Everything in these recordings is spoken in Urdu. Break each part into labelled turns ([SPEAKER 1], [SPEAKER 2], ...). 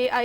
[SPEAKER 1] AI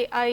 [SPEAKER 1] AI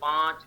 [SPEAKER 2] 5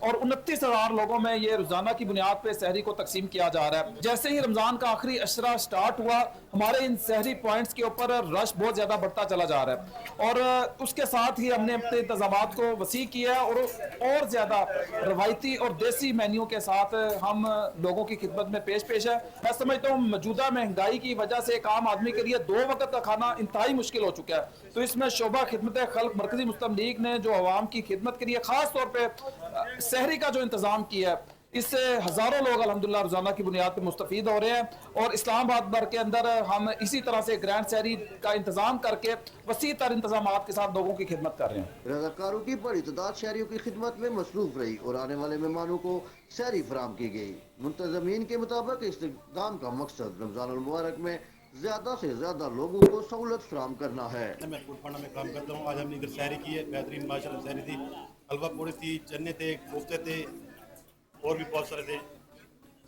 [SPEAKER 3] اور 29,000 لوگوں میں یہ روزانہ کی بنیاد پہ سحری کو تقسیم کیا جا رہا ہے۔ جیسے ہی رمضان کا آخری عشرہ سٹارٹ ہوا، ہمارے ان سحری پوائنٹس کے اوپر رش بہت زیادہ بڑھتا چلا جا رہا ہے، اور اس کے ساتھ ہی ہم نے اپنے انتظامات کو وسیع کیا ہے اور زیادہ روایتی اور دیسی مینیو کے ساتھ ہم لوگوں کی خدمت میں پیش ہے۔ میں سمجھتا ہوں موجودہ مہنگائی کی وجہ سے ایک عام آدمی کے لیے 2 وقت کا کھانا انتہائی مشکل ہو چکا ہے، تو اس میں شعبہ خدمت خلق مرکزی مسلم لیگ نے جو عوام کی خدمت کے لیے خاص طور پہ سحری کا جو انتظام کیا ہے، اس سے ہزاروں لوگ الحمدللہ روزانہ کی بنیاد پہ مستفید ہو رہے ہیں، اور اسلام آباد بھر کے اندر ہم اسی طرح سے گرینڈ سحری کا انتظام کر کے وسیع تر انتظامات کے ساتھ لوگوں کی خدمت کر رہے ہیں۔
[SPEAKER 4] رضاکاروں کی بڑی تعداد شہریوں کی خدمت میں مصروف رہی اور آنے والے مہمانوں کو سحری فراہم کی گئی۔ منتظمین کے مطابق اس اقدام کا مقصد رمضان المبارک میں زیادہ سے زیادہ لوگوں کو سہولت فراہم کرنا ہے۔
[SPEAKER 5] میں فوڈ پانڈا میں کام کرتا ہوں۔ آج ہم نے ادھر سحری کی ہے، بہترین ماشاءاللہ سحری تھی، حلوہ پوڑی تھی، چنے تھے، کوفتے تھے، اور بھی بہت سارے تھے،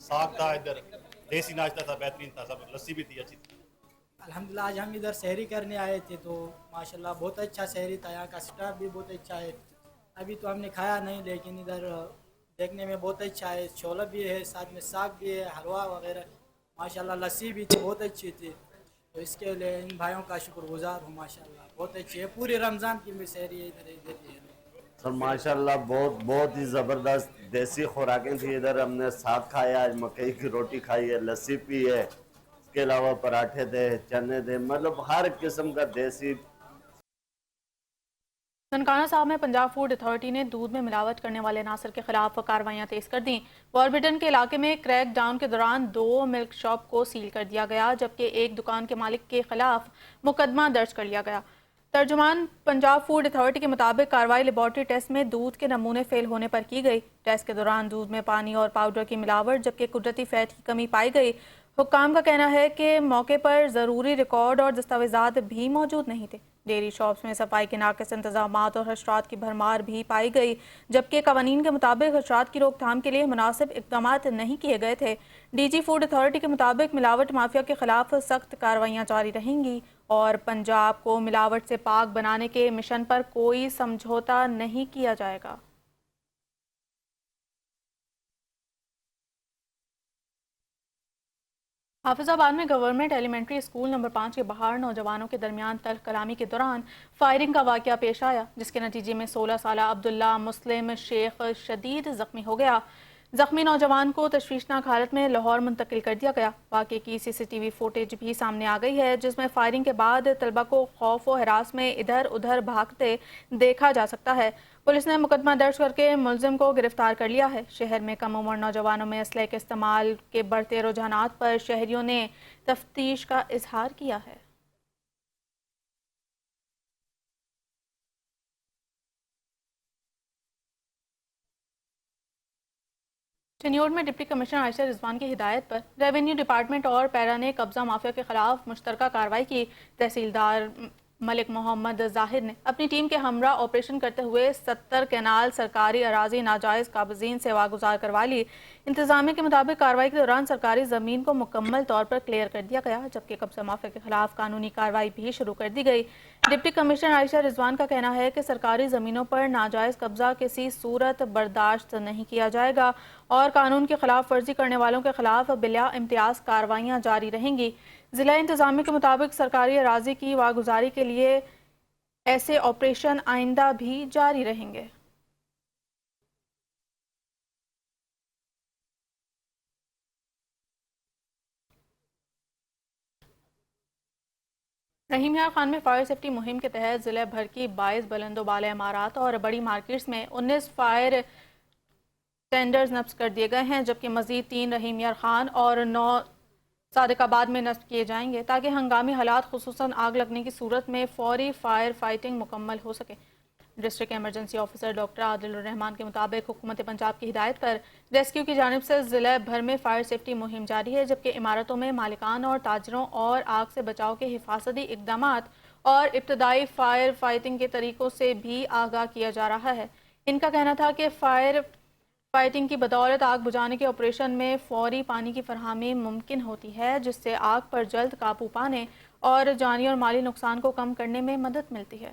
[SPEAKER 5] ساگ تھا، ادھر دیسی ناشتہ تھا، بہترین تھا، سب لسی بھی تھی اچھی تھی۔
[SPEAKER 6] الحمدللہ آج ہم ادھر سحری کرنے آئے تھے تو ماشاءاللہ بہت اچھا سحری تھا، یہاں کا سٹاف بھی بہت اچھا ہے۔ ابھی تو ہم نے کھایا نہیں، لیکن ادھر دیکھنے میں بہت اچھا ہے، چھولا بھی ہے، ساتھ میں ساگ بھی ہے، حلوہ وغیرہ، ماشاءاللہ لسی بھی تھی، بہت اچھی تھی۔ تو اس کے لیے ان بھائیوں کا شکر گزار ہوں، ماشاءاللہ بہت اچھی ہے، پورے رمضان کی بھی سحری ادھر دیتی ہے۔
[SPEAKER 7] سر ماشاءاللہ بہت ہی زبردست دیسی خوراکیں تھی ادھر، ہم نے ساگ کھایا، آج مکئی کی روٹی کھائی ہے، لسی پی ہے، اس کے علاوہ پراٹھے تھے، چنے تھے، مطلب ہر قسم کا دیسی۔
[SPEAKER 1] ننکانہ صاحب میں پنجاب فوڈ اتھارٹی نے دودھ میں ملاوٹ کرنے والے عناصر کے خلاف کارروائیاں تیز کر دیں۔ واربٹن کے علاقے میں کریک ڈاؤن کے دوران 2 ملک شاپ کو سیل کر دیا گیا، جبکہ ایک دکان کے مالک کے خلاف مقدمہ درج کر لیا گیا۔ ترجمان پنجاب فوڈ اتھارٹی کے مطابق کارروائی لیبارٹری ٹیسٹ میں دودھ کے نمونے فیل ہونے پر کی گئی۔ ٹیسٹ کے دوران دودھ میں پانی اور پاؤڈر کی ملاوٹ جبکہ قدرتی فیٹ کی کمی پائی گئی۔ حکام کا کہنا ہے کہ موقع پر ضروری ریکارڈ اور دستاویزات بھی موجود نہیں تھے۔ ڈیری شاپس میں صفائی کے ناقص انتظامات اور حشرات کی بھرمار بھی پائی گئی، جبکہ قوانین کے مطابق حشرات کی روک تھام کے لیے مناسب اقدامات نہیں کیے گئے تھے۔ ڈی جی فوڈ اتھارٹی کے مطابق ملاوٹ مافیا کے خلاف سخت کارروائیاں جاری رہیں گی اور پنجاب کو ملاوٹ سے پاک بنانے کے مشن پر کوئی سمجھوتہ نہیں کیا جائے گا۔ حافظ آباد میں گورنمنٹ ایلیمنٹری اسکول نمبر 5 کے باہر نوجوانوں کے درمیان تلخ کلامی کے دوران فائرنگ کا واقعہ پیش آیا، جس کے نتیجے میں 16 سالہ عبداللہ مسلم شیخ شدید زخمی ہو گیا۔ زخمی نوجوان کو تشویشناک حالت میں لاہور منتقل کر دیا گیا۔ واقعے کی سی سی ٹی وی فوٹیج بھی سامنے آ گئی ہے، جس میں فائرنگ کے بعد طلبہ کو خوف و ہراس میں ادھر ادھر بھاگتے دیکھا جا سکتا ہے۔ پولیس نے مقدمہ درج کر کے ملزم کو گرفتار کر لیا ہے۔ شہر میں کم عمر نوجوانوں میں اسلحے کے استعمال کے بڑھتے رجحانات پر شہریوں نے تفتیش کا اظہار کیا ہے۔ چنیوٹ میں ڈپٹی کمشنر عائشہ رضوان کی ہدایت پر ریونیو ڈپارٹمنٹ اور پیرا نے قبضہ مافیا کے خلاف مشترکہ کارروائی کی۔ تحصیلدار ملک محمد ظاہر نے اپنی ٹیم کے ہمراہ آپریشن کرتے ہوئے 70 کینال سرکاری اراضی ناجائز قابضین سے واگزار کروا لی۔ انتظامیہ کے مطابق کارروائی کے دوران سرکاری زمین کو مکمل طور پر کلیئر کر دیا گیا، جبکہ قبضہ مافیا کے خلاف قانونی کارروائی بھی شروع کر دی گئی۔ ڈپٹی کمشنر عائشہ رضوان کا کہنا ہے کہ سرکاری زمینوں پر ناجائز قبضہ کسی صورت برداشت نہیں کیا جائے گا اور قانون کی خلاف ورزی کرنے والوں کے خلاف بلا امتیاز کارروائیاں جاری رہیں گی۔ ضلع انتظامیہ کے مطابق سرکاری اراضی کی واگزاری کے لیے ایسے آپریشن آئندہ بھی جاری رہیں گے۔ رحیم یار خان میں فائر سیفٹی مہم کے تحت ضلع بھر کی 22 بلند و بالا عمارات اور بڑی مارکیٹس میں 19 فائر ٹینڈرز نصب کر دیے گئے ہیں، جبکہ مزید 3 رحیم یار خان اور 9 صادق آباد میں نصب کیے جائیں گے تاکہ ہنگامی حالات خصوصاً آگ لگنے کی صورت میں فوری فائر فائٹنگ مکمل ہو سکے۔ ڈسٹرکٹ ایمرجنسی آفیسر ڈاکٹر عادل الرحمان کے مطابق حکومت پنجاب کی ہدایت پر ریسکیو کی جانب سے ضلع بھر میں فائر سیفٹی مہم جاری ہے، جبکہ عمارتوں میں مالکان اور تاجروں اور آگ سے بچاؤ کے حفاظتی اقدامات اور ابتدائی فائر فائٹنگ کے طریقوں سے بھی آگاہ کیا جا رہا ہے۔ ان کا کہنا تھا کہ فائر فائٹنگ کی بدولت آگ بجھانے کے آپریشن میں فوری پانی کی فراہمی ممکن ہوتی ہے، جس سے آگ پر جلد قابو پانے اور جانی اور مالی نقصان کو کم کرنے میں مدد ملتی ہے۔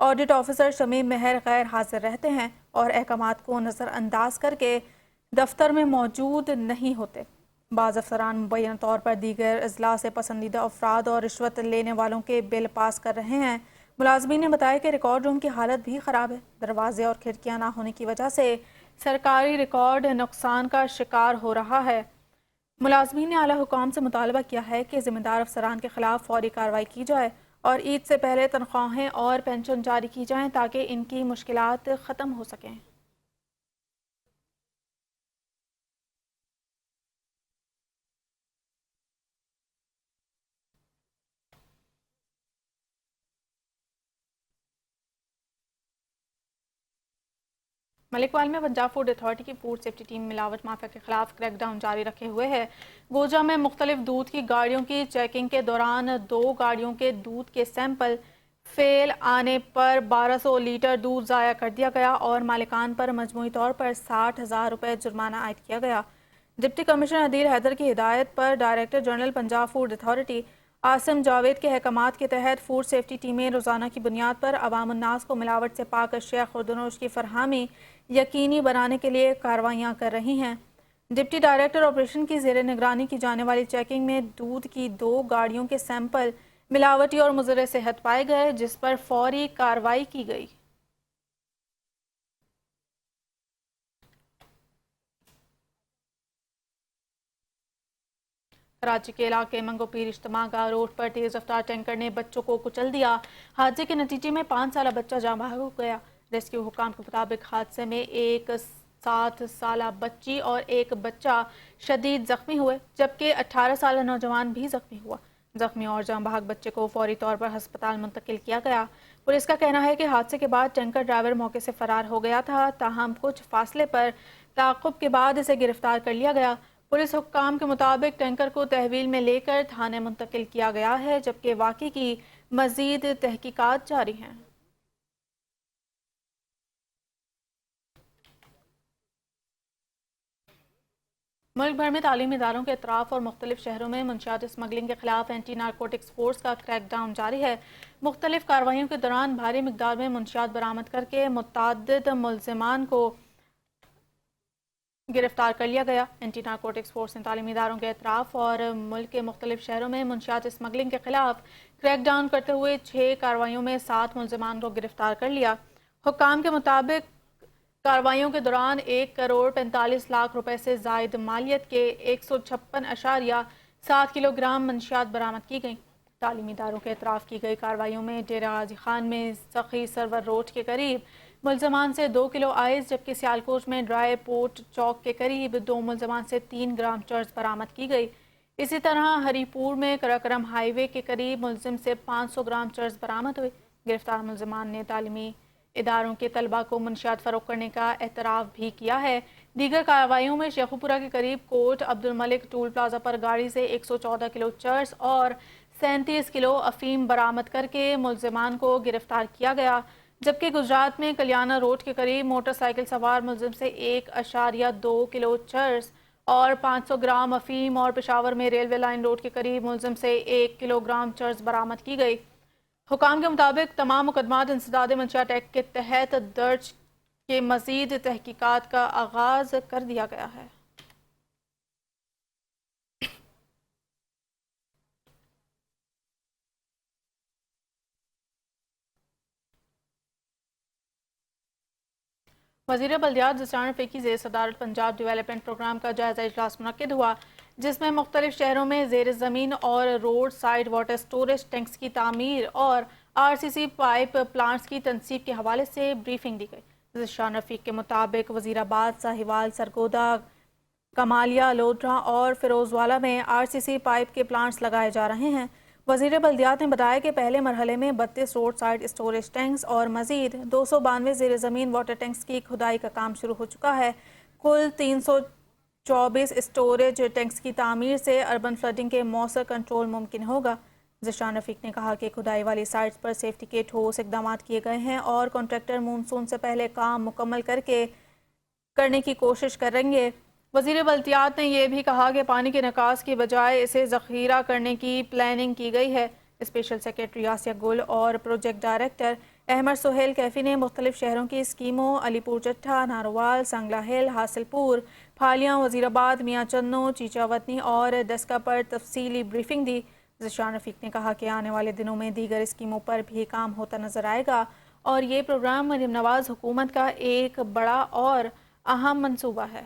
[SPEAKER 1] آڈٹ آفیسر شمیم مہر غیر حاضر رہتے ہیں اور احکامات کو نظر انداز کر کے دفتر میں موجود نہیں ہوتے۔ بعض افسران مبینہ طور پر دیگر اضلاع سے پسندیدہ افراد اور رشوت لینے والوں کے بل پاس کر رہے ہیں۔ ملازمین نے بتایا کہ ریکارڈ روم کی حالت بھی خراب ہے۔ دروازے اور کھڑکیاں نہ ہونے کی وجہ سے سرکاری ریکارڈ نقصان کا شکار ہو رہا ہے۔ ملازمین نے اعلیٰ حکام سے مطالبہ کیا ہے کہ ذمہ دار افسران کے خلاف فوری کارروائی کی جائے اور عید سے پہلے تنخواہیں اور پینشن جاری کی جائیں تاکہ ان کی مشکلات ختم ہو سکیں۔ ملک وال میں پنجاب فوڈ اتھارٹی کی فوڈ سیفٹی ٹیم ملاوٹ مافیا کے خلاف کریک ڈاؤن جاری رکھے ہوئے ہے۔ گوجا میں مختلف دودھ کی گاڑیوں کی چیکنگ کے دوران 2 گاڑیوں کے دودھ کے سیمپل فیل آنے پر 1200 لیٹر دودھ ضائع کر دیا گیا اور مالکان پر مجموعی طور پر 60,000 روپے جرمانہ عائد کیا گیا۔ ڈپٹی کمشنر عدیل حیدر کی ہدایت پر director general Punjab food authority Asim Javed کے احکامات کے تحت فوڈ سیفٹی ٹیمیں روزانہ کی بنیاد پر عوام الناس کو ملاوٹ سے پاک اشیاء خوردنوش کی فراہمی یقینی بنانے کے لیے کارروائیاں کر رہی ہیں۔ ڈپٹی ڈائریکٹر آپریشن کی زیر نگرانی کی جانے والی چیکنگ میں دودھ کی 2 گاڑیوں کے سیمپل ملاوٹی اور مضر صحت پائے گئے، جس پر فوری کارروائی کی گئی۔ کراچی کے علاقے منگو پیر اجتماع گاہ روڈ پر تیز رفتار ٹینکر نے بچوں کو کچل دیا۔ حادثے کے نتیجے میں 5 سالہ بچہ جاں بحق ہو گیا۔ ریسکیو حکام کے مطابق حادثے میں ایک 7 سالہ بچی اور ایک بچہ شدید زخمی ہوئے، جبکہ 18 سالہ نوجوان بھی زخمی ہوا۔ زخمی اور جاں بحق بچے کو فوری طور پر ہسپتال منتقل کیا گیا۔ پولیس کا کہنا ہے کہ حادثے کے بعد ٹینکر ڈرائیور موقع سے فرار ہو گیا تھا، تاہم کچھ فاصلے پر تعاقب کے بعد اسے گرفتار کر لیا گیا۔ پولیس حکام کے مطابق ٹینکر کو تحویل میں لے کر تھانے منتقل کیا گیا ہے، جبکہ واقعے کی مزید تحقیقات جاری ہیں۔ ملک بھر میں تعلیمی اداروں کے اطراف اور مختلف شہروں میں منشیات اسمگلنگ کے خلاف اینٹی نارکوٹکس فورس کا کریک ڈاؤن جاری ہے۔ مختلف کارروائیوں کے دوران بھاری مقدار میں منشیات برآمد کر کے متعدد ملزمان کو گرفتار کر لیا گیا۔ اینٹی نارکوٹکس فورس نے تعلیمی اداروں کے اطراف اور ملک کے مختلف شہروں میں منشیات اسمگلنگ کے خلاف کریک ڈاؤن کرتے ہوئے 6 کارروائیوں میں 7 ملزمان کو گرفتار کر لیا۔ حکام کے مطابق کارروائیوں کے دوران 1 کروڑ 45 لاکھ روپے سے زائد مالیت کے 156.7 کلو گرام منشیات برآمد کی گئیں۔ تعلیمی اداروں کے اطراف کی گئی کارروائیوں میں ڈیرہ غازی خان میں سخی سرور روڈ کے قریب ملزمان سے 2 کلو آئس، جبکہ سیالکوٹ میں ڈرائی پورٹ چوک کے قریب 2 ملزمان سے 3 گرام چرس برآمد کی گئی۔ اسی طرح ہری پور میں کراکرم ہائی وے کے قریب ملزم سے 500 گرام چرس برآمد ہوئی۔ گرفتار ملزمان نے تعلیمی اداروں کے طلبہ کو منشیات فروخت کرنے کا اعتراف بھی کیا ہے۔ دیگر کارروائیوں میں شیخوپورہ کے قریب کوٹ عبد الملک ٹول پلازہ پر گاڑی سے 114 کلو چرس اور 37 کلو افیم برآمد کر کے ملزمان کو گرفتار کیا گیا، جبکہ گجرات میں کلیانہ روڈ کے قریب موٹر سائیکل سوار ملزم سے 1.2 کلو چرس اور 500 گرام افیم اور پشاور میں ریلوے لائن روڈ کے قریب ملزم سے 1 کلو گرام چرس برآمد کی گئی۔ حکام کے مطابق تمام مقدمات انسداد منشیات ایکٹ کے تحت درج کے مزید تحقیقات کا آغاز کر دیا گیا ہے۔ وزیر بلدیات ذیشان رفیقی زیر صدارت پنجاب ڈیولپمنٹ پروگرام کا جائزہ اجلاس منعقد ہوا، جس میں مختلف شہروں میں زیر زمین اور road side water storage tanks کی تعمیر اور RCC پائپ پلانٹس کی تنصیب کے حوالے سے بریفنگ دی گئی۔ ذیشان رفیق کے مطابق وزیرآباد، ساہیوال، سرگودا، کمالیہ، لودھرا اور فیروزوالا میں RCC پائپ کے پلانٹس لگائے جا رہے ہیں۔ وزیر بلدیات نے بتایا کہ پہلے مرحلے میں 32 روڈ سائڈ اسٹوریج ٹینکس اور مزید 292 زیر زمین واٹر ٹینکس کی کھدائی کا کام شروع ہو چکا ہے۔ کل 324 اسٹوریج ٹینکس کی تعمیر سے اربن فلڈنگ کے مؤثر کنٹرول ممکن ہوگا۔ ذیشان رفیق نے کہا کہ کھدائی والی سائٹس پر سیفٹی کے ٹھوس اقدامات کیے گئے ہیں اور کانٹریکٹر مونسون سے پہلے کام مکمل کرنے کی کوشش کریں گے۔ وزیر بلدیات نے یہ بھی کہا کہ پانی کے نکاس کی بجائے اسے ذخیرہ کرنے کی پلاننگ کی گئی ہے۔ اسپیشل سیکرٹری آسیہ گل اور پروجیکٹ ڈائریکٹر احمد سہیل کیفی نے مختلف شہروں کی اسکیموں علی پور جٹھا، ناروال، سنگلہ ہل، حاصل پور، پھالیاں، وزیر آباد، میاں چنو، چیچا وطنی اور ڈسکا پر تفصیلی بریفنگ دی۔ ذیشان رفیق نے کہا کہ آنے والے دنوں میں دیگر اسکیموں پر بھی کام ہوتا نظر آئے گا اور یہ پروگرام مریم نواز حکومت کا ایک بڑا اور اہم منصوبہ ہے۔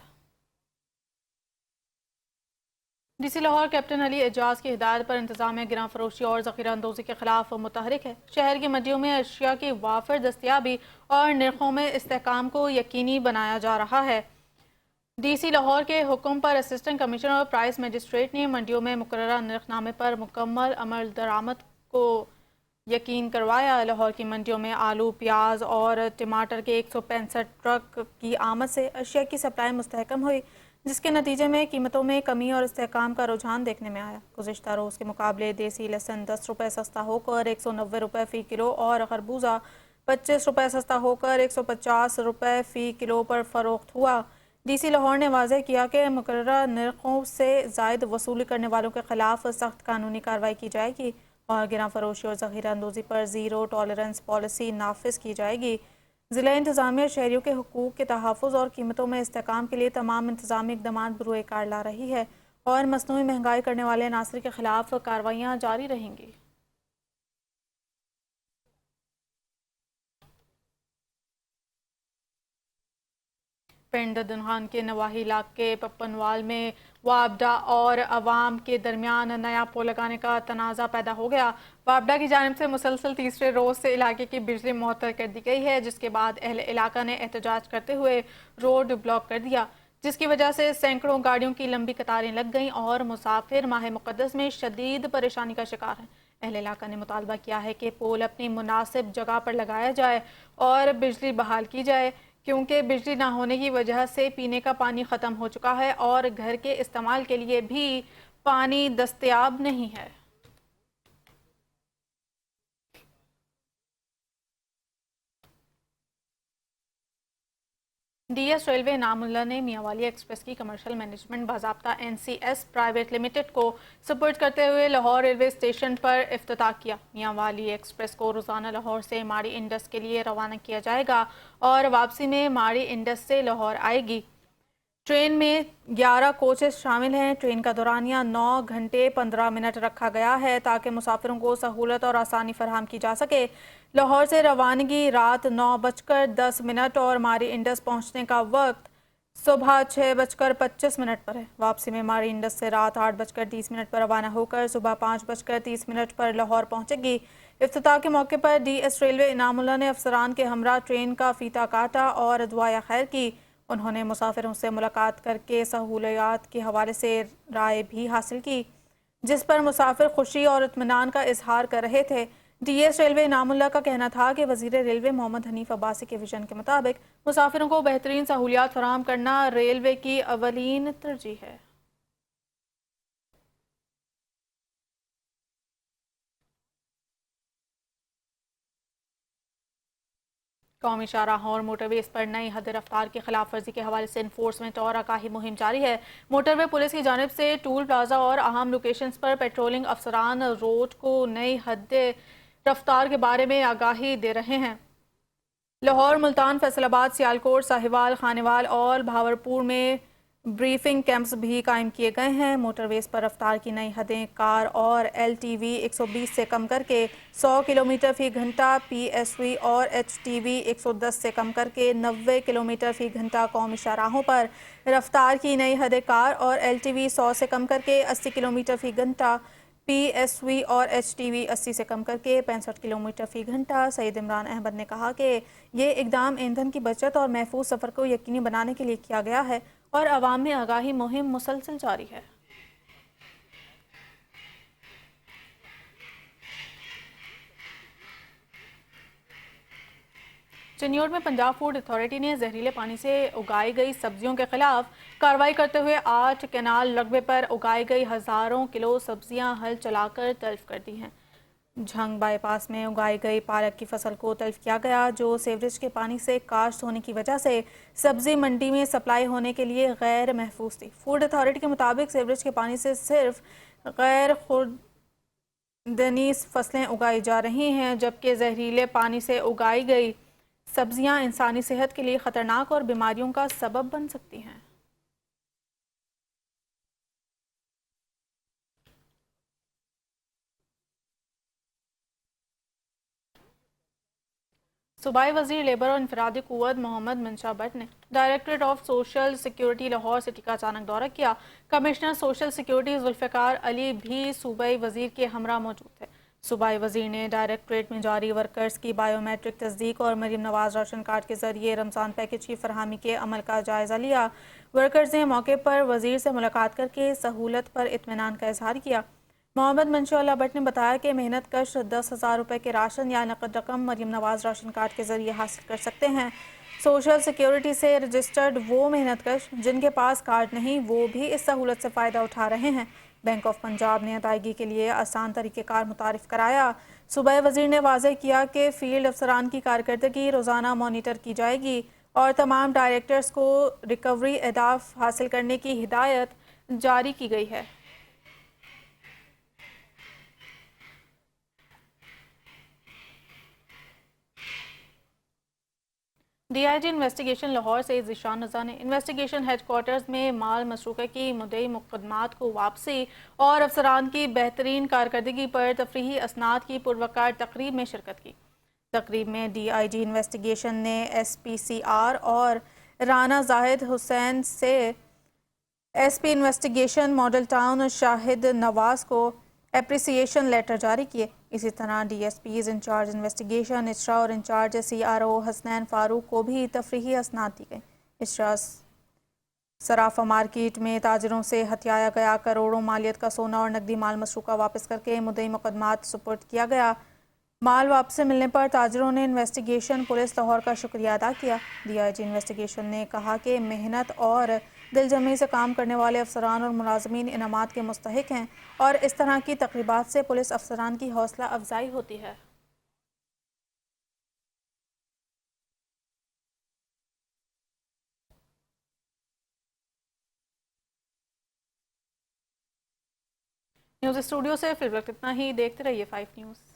[SPEAKER 1] ڈی سی لاہور کیپٹن علی اعجاز کی ہدایت پر انتظامیہ گراں فروشی اور ذخیرہ اندوزی کے خلاف متحرک ہے۔ شہر کی منڈیوں میں اشیاء کی وافر دستیابی اور نرخوں میں استحکام کو یقینی بنایا جا رہا ہے۔ ڈی سی لاہور کے حکم پر اسسٹنٹ کمشنر اور پرائس مجسٹریٹ نے منڈیوں میں مقررہ نرخ نامے پر مکمل عمل درآمد کو یقین کروایا۔ لاہور کی منڈیوں میں آلو، پیاز اور ٹماٹر کے 165 ٹرک کی آمد سے اشیاء کی سپلائی مستحکم ہوئی، جس کے نتیجے میں قیمتوں میں کمی اور استحکام کا رجحان دیکھنے میں آیا۔ گزشتہ روز کے مقابلے دیسی لہسن 10 روپے سستا ہو کر 190 روپے فی کلو اور خربوزہ 25 روپے سستا ہو کر 150 روپے فی کلو پر فروخت ہوا۔ ڈی سی لاہور نے واضح کیا کہ مقررہ نرخوں سے زائد وصولی کرنے والوں کے خلاف سخت قانونی کارروائی کی جائے گی اور گراں فروشی اور ذخیرہ اندوزی پر زیرو ٹالرنس پالیسی نافذ کی جائے گی۔ ضلع انتظامیہ شہریوں کے حقوق کے تحفظ اور قیمتوں میں استحکام کے لیے تمام انتظامی اقدامات بروئے کار لا رہی ہے اور مصنوعی مہنگائی کرنے والے عناصر کے خلاف کارروائیاں جاری رہیں گی۔ پنڈ دنہان کے نواحی علاقے پپنوال میں وابڈا اور عوام کے درمیان نیا پول لگانے کا تنازع پیدا ہو گیا۔ وابڈا کی جانب سے مسلسل تیسرے روز سے علاقے کی بجلی معطل کر دی گئی ہے، جس کے بعد اہل علاقہ نے احتجاج کرتے ہوئے روڈ بلاک کر دیا، جس کی وجہ سے سینکڑوں گاڑیوں کی لمبی قطاریں لگ گئیں اور مسافر ماہ مقدس میں شدید پریشانی کا شکار ہیں۔ اہل علاقہ نے مطالبہ کیا ہے کہ پول اپنی مناسب جگہ پر لگایا جائے اور بجلی بحال کی جائے، کیونکہ بجلی نہ ہونے کی وجہ سے پینے کا پانی ختم ہو چکا ہے اور گھر کے استعمال کے لیے بھی پانی دستیاب نہیں ہے۔ ڈی ایس ریلوے انعام اللہ نے میاں والی ایکسپریس کی کمرشل مینجمنٹ باضابطہ NCS پرائیویٹ لمیٹڈ کو سپرد کرتے ہوئے لاہور ریلوے اسٹیشن پر افتتاح کیا۔ میاں والی ایکسپریس کو روزانہ لاہور سے ماڑی انڈس کے لیے روانہ کیا جائے گا اور واپسی میں ماڑی انڈس سے لاہور آئے گی۔ ٹرین میں 11 کوچز شامل ہیں۔ ٹرین کا دورانیہ 9 گھنٹے 15 منٹ رکھا گیا ہے تاکہ مسافروں کو سہولت اور آسانی فراہم کی جا سکے۔ لاہور سے روانگی رات 9:10 اور ماڑی انڈس پہنچنے کا وقت صبح 6:25 پر ہے۔ واپسی میں ماڑی انڈس سے رات 8:30 پر روانہ ہو کر صبح 5:30 پر لاہور پہنچے گی۔ افتتاح کے موقع پر ڈی ایس ریلوے انعام اللہ نے افسران کے ہمراہ ٹرین کا فیتہ کاٹا اور دعائے خیر کی۔ انہوں نے مسافروں سے ملاقات کر کے سہولیات کے حوالے سے رائے بھی حاصل کی، جس پر مسافر خوشی اور اطمینان کا اظہار کر رہے تھے۔ ڈی ایس ریلوے انعام اللہ کا کہنا تھا کہ وزیر ریلوے محمد حنیف عباسی کے ویژن کے مطابق مسافروں کو بہترین سہولیات فراہم کرنا ریلوے کی اولین ترجیح ہے۔ قومی شاہراہوں اور موٹر ویز پر نئی حد رفتار کی خلاف ورزی کے حوالے سے انفورسمنٹ اور آگاہی مہم جاری ہے۔ موٹر وے پولیس کی جانب سے ٹول پلازا اور اہم لوکیشنز پر پیٹرولنگ افسران روڈ کو نئی حد رفتار کے بارے میں آگاہی دے رہے ہیں۔ لاہور، ملتان، فیصل آباد، سیالکوٹ، ساہیوال، خانیوال اور بھاورپور میں بریفنگ کیمپس بھی قائم کیے گئے ہیں۔ موٹر ویز پر رفتار کی نئی حدیں کار اور LTV 120 سے کم کر کے 100 کلومیٹر فی گھنٹہ، PSV اور HTV 110 سے کم کر کے 90 کلومیٹر فی گھنٹہ۔ قومی شاہراہوں پر رفتار کی نئی حدیں کار اور LTV 100 سے کم کر کے 80 کلومیٹر فی گھنٹہ، PSV اور HTV 80 سے کم کر کے 65 کلومیٹر فی گھنٹہ۔ سعید عمران احمد نے کہا کہ یہ اقدام ایندھن کی بچت اور محفوظ سفر کو یقینی بنانے کے لیے کیا گیا ہے اور عوام میں آگاہی مہم مسلسل جاری ہے۔ چنیوٹ میں پنجاب فوڈ اتھارٹی نے زہریلے پانی سے اگائی گئی سبزیوں کے خلاف کارروائی کرتے ہوئے 8 کینال رقبے پر اگائی گئی ہزاروں کلو سبزیاں ہل چلا کر تلف کر دی ہیں۔ جھنگ بائی پاس میں اگائی گئی پالک کی فصل کو تلف کیا گیا، جو سیوریج کے پانی سے کاشت ہونے کی وجہ سے سبزی منڈی میں سپلائی ہونے کے لیے غیر محفوظ تھی۔ فوڈ اتھارٹی کے مطابق سیوریج کے پانی سے صرف غیر خود دنیس فصلیں اگائی جا رہی ہیں، جبکہ زہریلے پانی سے اگائی گئی سبزیاں انسانی صحت کے لیے خطرناک اور بیماریوں کا سبب بن سکتی ہیں۔ صوبائی وزیر لیبر اور انفرادی قوت محمد منشا بٹ نے directorate of social security Lahore city کا اچانک دورہ کیا۔ کمشنر سوشل سیکیورٹی ذوالفقار علی بھی صوبائی وزیر کے ہمراہ موجود تھے۔ صوبائی وزیر نے ڈائریکٹریٹ میں جاری ورکرز کی بائیو میٹرک تصدیق اور مریم نواز راشن کارڈ کے ذریعے رمضان پیکج کی فراہمی کے عمل کا جائزہ لیا۔ ورکرز نے موقع پر وزیر سے ملاقات کر کے سہولت پر اطمینان کا اظہار کیا۔ محمد منشا اللہ بٹ نے بتایا کہ محنت کش 10,000 روپے کے راشن یا نقد رقم مریم نواز راشن کارڈ کے ذریعے حاصل کر سکتے ہیں۔ سوشل سیکیورٹی سے رجسٹرڈ وہ محنت کش جن کے پاس کارڈ نہیں، وہ بھی اس سہولت سے فائدہ اٹھا رہے ہیں۔ بینک آف پنجاب نے ادائیگی کے لیے آسان طریقہ کار متعارف کرایا۔ صوبائی وزیر نے واضح کیا کہ فیلڈ افسران کی کارکردگی روزانہ مانیٹر کی جائے گی اور تمام ڈائریکٹرز کو ریکوری اہداف حاصل کرنے کی ہدایت جاری کی گئی ہے۔ D I G investigation Lahore سے ذیشان رضا نے انویسٹیگیشن ہیڈ کوارٹرز میں مال مسروقہ کی مدعی مقدمات کو واپسی اور افسران کی بہترین کارکردگی پر تفریحی اسناد کی پروقار تقریب میں شرکت کی۔ تقریب میں ڈی آئی جی انویسٹیگیشن نے ایس پی سی آر اور رانا زاہد حسین سے S P investigation model town Shahid Nawaz کو اپریسیشن لیٹر جاری کیے۔ اسی طرح D S Ps incharge investigation اسرا اور incharge C R O Hasnain Farooq کو بھی تفریحی اسناد دی گئی۔ اسرا صرافہ مارکیٹ میں تاجروں سے ہتھیایا گیا کروڑوں مالیت کا سونا اور نقدی مال مسروقہ واپس کر کے مدعی مقدمات سپرد کیا گیا۔ مال واپس ملنے پر تاجروں نے انویسٹیگیشن پولیس لاہور کا شکریہ ادا کیا۔ ڈی آئی جی انویسٹیگیشن نے کہا کہ محنت اور دل جمعی سے کام کرنے والے افسران اور ملازمین انعامات کے مستحق ہیں اور اس طرح کی تقریبات سے پولیس افسران کی حوصلہ افزائی ہوتی ہے۔ نیوز اسٹوڈیو سے فی الوقت اتنا ہی، دیکھتے رہیے 5 نیوز۔